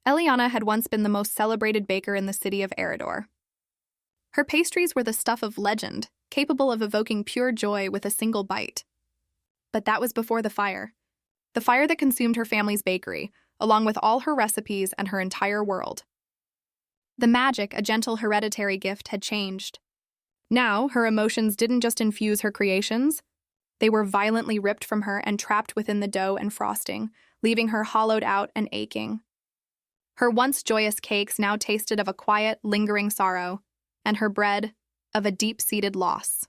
Eliana had once been the most celebrated baker in the city of Eridor. Her pastries were the stuff of legend, capable of evoking pure joy with a single bite. But that was before the fire that consumed her family's bakery, along with all her recipes and her entire world. The magic, a gentle hereditary gift, had changed. Now, her emotions didn't just infuse her creations, they were violently ripped from her and trapped within the dough and frosting, leaving her hollowed out and aching. Her once joyous cakes now tasted of a quiet, lingering sorrow, and her bread of a deep-seated loss.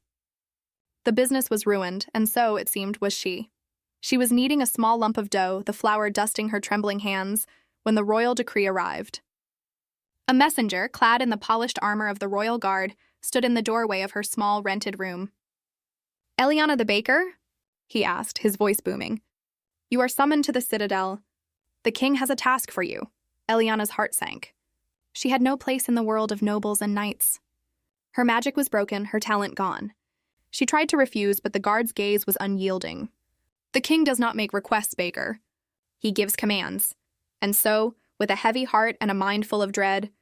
The business was ruined, and so, it seemed, was she. She was kneading a small lump of dough, the flour dusting her trembling hands, when the royal decree arrived. A messenger, clad in the polished armor of the royal guard, stood in the doorway of her small, rented room. "Eliana the baker?" he asked, his voice booming. "You are summoned to the citadel. The king has a task for you." Eliana's heart sank. She had no place in the world of nobles and knights. Her magic was broken, her talent gone. She tried to refuse, but the guard's gaze was unyielding. "The king does not make requests, baker. He gives commands." And so, with a heavy heart and a mind full of dread,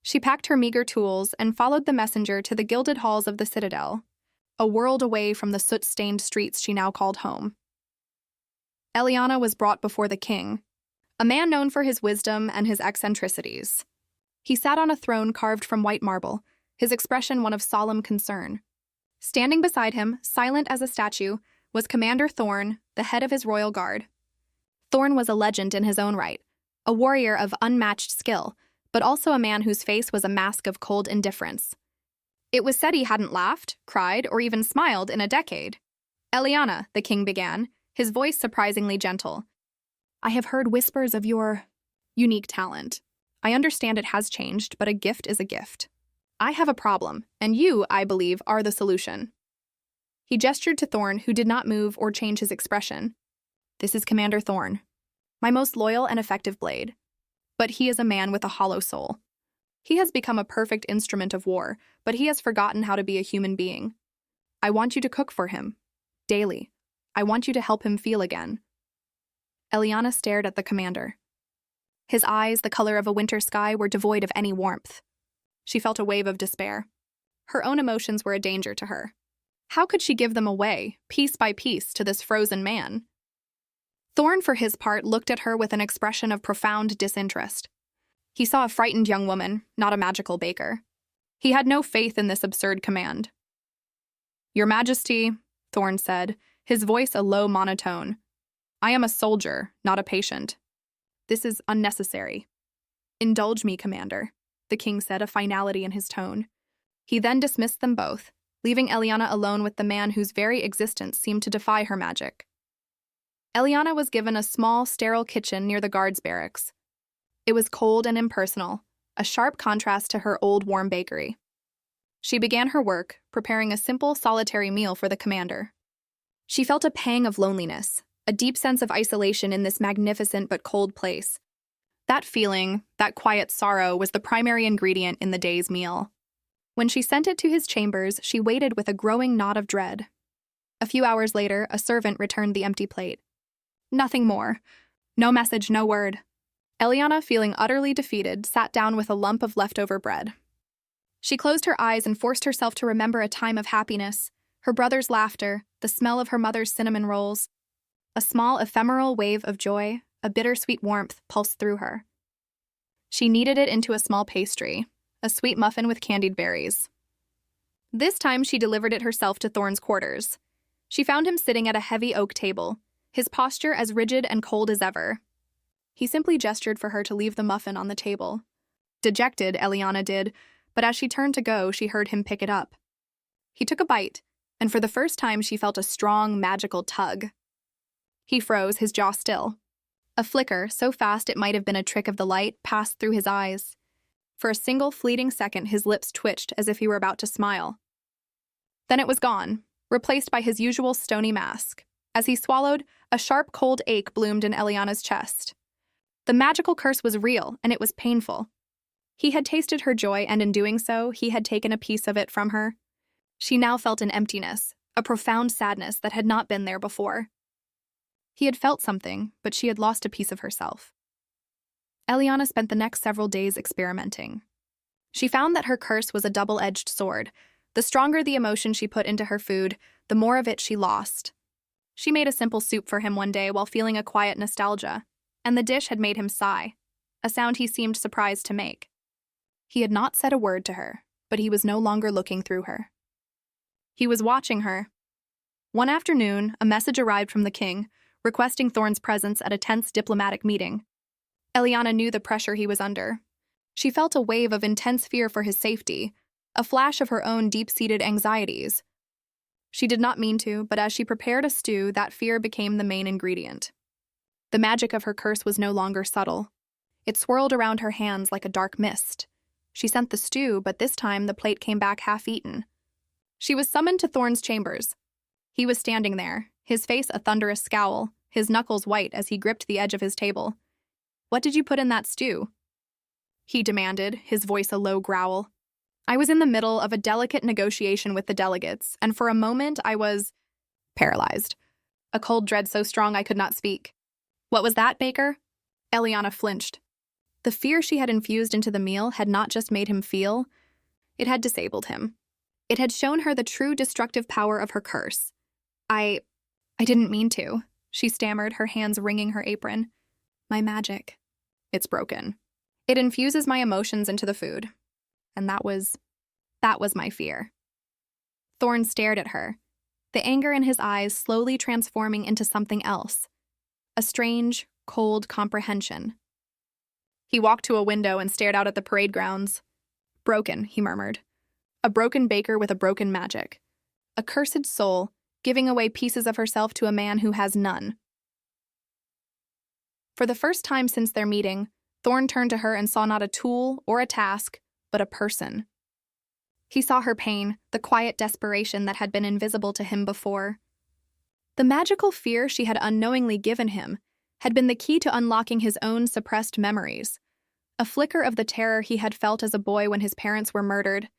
she packed her meager tools and followed the messenger to the gilded halls of the citadel, a world away from the soot-stained streets she now called home. Eliana was brought before the king, a man known for his wisdom and his eccentricities. He sat on a throne carved from white marble, his expression one of solemn concern. Standing beside him, silent as a statue, was Commander Thorne, the head of his royal guard. Thorne was a legend in his own right, a warrior of unmatched skill, but also a man whose face was a mask of cold indifference. It was said he hadn't laughed, cried, or even smiled in a decade. "Eliana," the king began, his voice surprisingly gentle, "I have heard whispers of your unique talent. I understand it has changed, but a gift is a gift. I have a problem, and you, I believe, are the solution." He gestured to Thorne, who did not move or change his expression. "This is Commander Thorne, my most loyal and effective blade. But he is a man with a hollow soul. He has become a perfect instrument of war, but he has forgotten how to be a human being. I want you to cook for him, daily. I want you to help him feel again." Eliana stared at the commander. His eyes, the color of a winter sky, were devoid of any warmth. She felt a wave of despair. Her own emotions were a danger to her. How could she give them away, piece by piece, to this frozen man? Thorne, for his part, looked at her with an expression of profound disinterest. He saw a frightened young woman, not a magical baker. He had no faith in this absurd command. "Your Majesty," Thorne said, his voice a low monotone, "I am a soldier, not a patient. This is unnecessary." "Indulge me, Commander," the king said, a finality in his tone. He then dismissed them both, leaving Eliana alone with the man whose very existence seemed to defy her magic. Eliana was given a small, sterile kitchen near the guards' barracks. It was cold and impersonal, a sharp contrast to her old warm bakery. She began her work, preparing a simple, solitary meal for the commander. She felt a pang of loneliness, a deep sense of isolation in this magnificent but cold place. That feeling, that quiet sorrow, was the primary ingredient in the day's meal. When she sent it to his chambers, she waited with a growing knot of dread. A few hours later, a servant returned the empty plate. Nothing more. No message, no word. Eliana, feeling utterly defeated, sat down with a lump of leftover bread. She closed her eyes and forced herself to remember a time of happiness, her brother's laughter, the smell of her mother's cinnamon rolls. A small, ephemeral wave of joy, a bittersweet warmth, pulsed through her. She kneaded it into a small pastry, a sweet muffin with candied berries. This time she delivered it herself to Thorne's quarters. She found him sitting at a heavy oak table, his posture as rigid and cold as ever. He simply gestured for her to leave the muffin on the table. Dejected, Eliana did, but as she turned to go, she heard him pick it up. He took a bite, and for the first time she felt a strong, magical tug. He froze, his jaw still. A flicker, so fast it might have been a trick of the light, passed through his eyes. For a single fleeting second, his lips twitched as if he were about to smile. Then it was gone, replaced by his usual stony mask. As he swallowed, a sharp, cold ache bloomed in Eliana's chest. The magical curse was real, and it was painful. He had tasted her joy, and in doing so, he had taken a piece of it from her. She now felt an emptiness, a profound sadness that had not been there before. He had felt something, but she had lost a piece of herself. Eliana spent the next several days experimenting. She found that her curse was a double-edged sword. The stronger the emotion she put into her food, the more of it she lost. She made a simple soup for him one day while feeling a quiet nostalgia, and the dish had made him sigh, a sound he seemed surprised to make. He had not said a word to her, but he was no longer looking through her. He was watching her. One afternoon, a message arrived from the king, requesting Thorne's presence at a tense diplomatic meeting. Eliana knew the pressure he was under. She felt a wave of intense fear for his safety, a flash of her own deep-seated anxieties. She did not mean to, but as she prepared a stew, that fear became the main ingredient. The magic of her curse was no longer subtle. It swirled around her hands like a dark mist. She sent the stew, but this time the plate came back half-eaten. She was summoned to Thorne's chambers. He was standing there, his face a thunderous scowl, his knuckles white as he gripped the edge of his table. "What did you put in that stew?" he demanded, his voice a low growl. "I was in the middle of a delicate negotiation with the delegates, and for a moment I was paralyzed. A cold dread so strong I could not speak." "What was that, Baker?" Eliana flinched. The fear she had infused into the meal had not just made him feel, it had disabled him. It had shown her the true destructive power of her curse. I didn't mean to," she stammered, her hands wringing her apron. "My magic. It's broken. It infuses my emotions into the food. And that was my fear." Thorne stared at her, the anger in his eyes slowly transforming into something else. A strange, cold comprehension. He walked to a window and stared out at the parade grounds. "Broken," he murmured. "A broken baker with a broken magic. A cursed soul, giving away pieces of herself to a man who has none." For the first time since their meeting, Thorne turned to her and saw not a tool or a task, but a person. He saw her pain, the quiet desperation that had been invisible to him before. The magical fear she had unknowingly given him had been the key to unlocking his own suppressed memories, a flicker of the terror he had felt as a boy when his parents were murdered,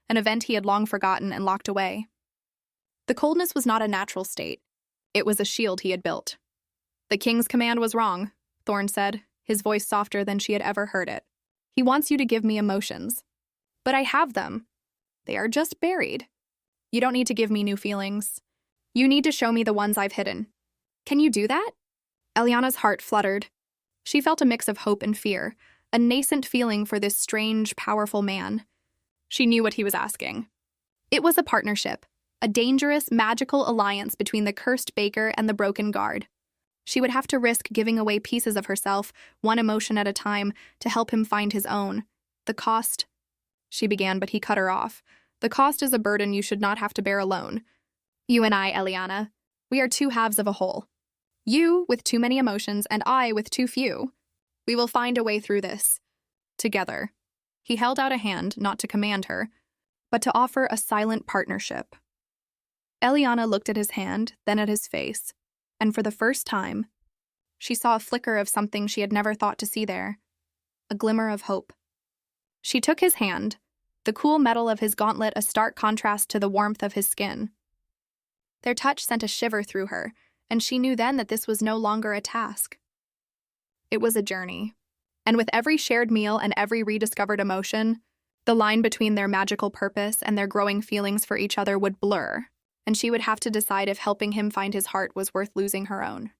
an event he had long forgotten and locked away. The coldness was not a natural state. It was a shield he had built. "The king's command was wrong," Thorne said, his voice softer than she had ever heard it. "He wants you to give me emotions. But I have them. They are just buried. You don't need to give me new feelings. You need to show me the ones I've hidden. Can you do that?" Eliana's heart fluttered. She felt a mix of hope and fear, a nascent feeling for this strange, powerful man. She knew what he was asking. It was a partnership, a dangerous, magical alliance between the cursed baker and the broken guard. She would have to risk giving away pieces of herself, one emotion at a time, to help him find his own. "The cost," she began, but he cut her off. "The cost is a burden you should not have to bear alone. You and I, Eliana, we are two halves of a whole. You with too many emotions, and I with too few. We will find a way through this. Together." He held out a hand, not to command her, but to offer a silent partnership. Eliana looked at his hand, then at his face, and for the first time, she saw a flicker of something she had never thought to see there, a glimmer of hope. She took his hand, the cool metal of his gauntlet a stark contrast to the warmth of his skin. Their touch sent a shiver through her, and she knew then that this was no longer a task. It was a journey, and with every shared meal and every rediscovered emotion, the line between their magical purpose and their growing feelings for each other would blur, and she would have to decide if helping him find his heart was worth losing her own.